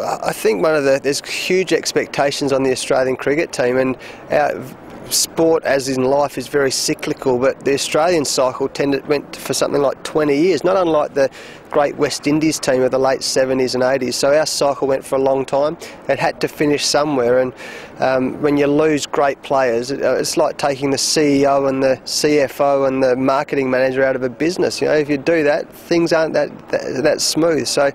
I think there's huge expectations on the Australian cricket team, and our sport, as in life, is very cyclical, but the Australian cycle went for something like 20 years, not unlike the great West Indies team of the late 70s and 80s. So our cycle went for a long time. It had to finish somewhere, and when you lose great players, it's like taking the CEO and the CFO and the marketing manager out of a business. You know, if you do that, things aren't that smooth. So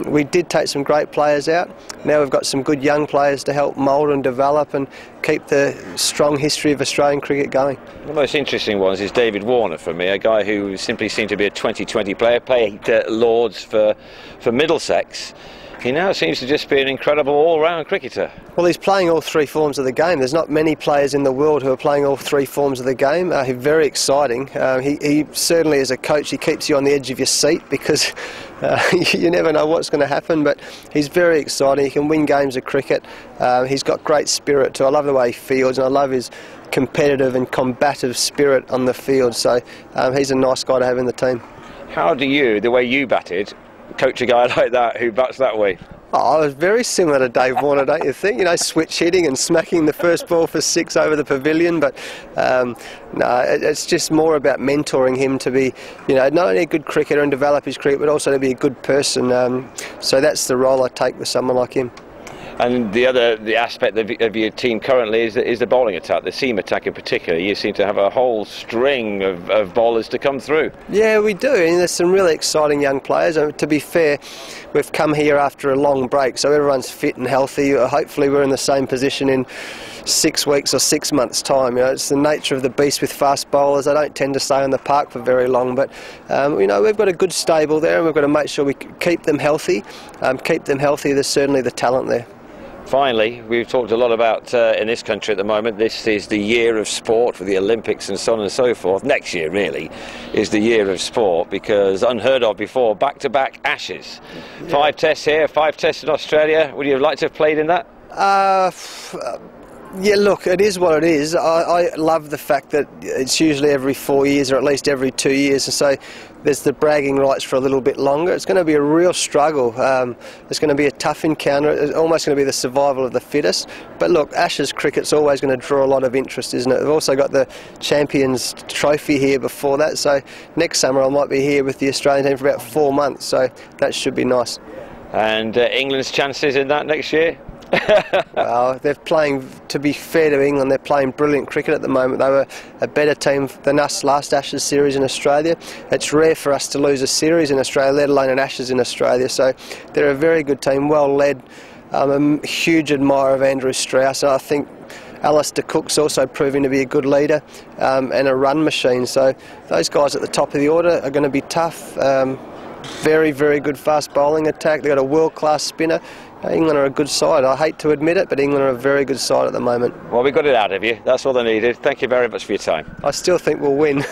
we did take some great players out. Now we've got some good young players to help mould and develop and keep the strong history of Australian cricket going. The most interesting ones is David Warner for me, a guy who simply seemed to be a 20-20 player, played Lords for Middlesex. He now seems to just be an incredible all-round cricketer. Well, he's playing all three forms of the game. There's not many players in the world who are playing all three forms of the game. He's very exciting. He certainly, as a coach, he keeps you on the edge of your seat because you never know what's going to happen, but he's very exciting. He can win games of cricket. He's got great spirit too. I love the way he fields, and I love his competitive and combative spirit on the field. So he's a nice guy to have in the team. How do you, the way you batted, coach a guy like that who bats that way? Oh, it was very similar to Dave Warner, don't you think? You know, switch hitting and smacking the first ball for 6 over the pavilion. But no, it's just more about mentoring him to be, you know, not only a good cricketer and develop his cricket, but also to be a good person. So that's the role I take with someone like him. And the aspect of your team currently is the bowling attack, the seam attack in particular. You seem to have a whole string of bowlers to come through. Yeah, we do, and there's some really exciting young players. And to be fair, we've come here after a long break, so everyone's fit and healthy. Hopefully we're in the same position in 6 weeks or 6 months' time. You know, it's the nature of the beast with fast bowlers. They don't tend to stay on the park for very long, but you know, we've got a good stable there, and we've got to make sure we keep them healthy. There's certainly the talent there. Finally, we've talked a lot about in this country at the moment, this is the year of sport for the Olympics and so on and so forth. Next year really is the year of sport, because unheard of before, back-to-back Ashes. Yeah. 5 tests here, 5 tests in Australia. Would you like to have played in that? Yeah, look, it is what it is. I love the fact that it's usually every 4 years or at least every 2 years, and so there's the bragging rights for a little bit longer. It's going to be a real struggle. It's going to be a tough encounter. It's almost going to be the survival of the fittest. But look, Ashes cricket's always going to draw a lot of interest, isn't it? We've also got the Champions Trophy here before that, so next summer I might be here with the Australian team for about 4 months, so that should be nice. And England's chances in that next year? Well, they're playing, to be fair to England, they're playing brilliant cricket at the moment. They were a better team than us last Ashes series in Australia. It's rare for us to lose a series in Australia, let alone an Ashes in Australia. So they're a very good team, well led. I'm a huge admirer of Andrew Strauss. I think Alistair Cook's also proving to be a good leader and a run machine. So those guys at the top of the order are going to be tough. Very, very good fast bowling attack. They've got a world-class spinner. England are a good side. I hate to admit it, but England are a very good side at the moment. Well, we got it out of you. That's all they needed. Thank you very much for your time. I still think we'll win.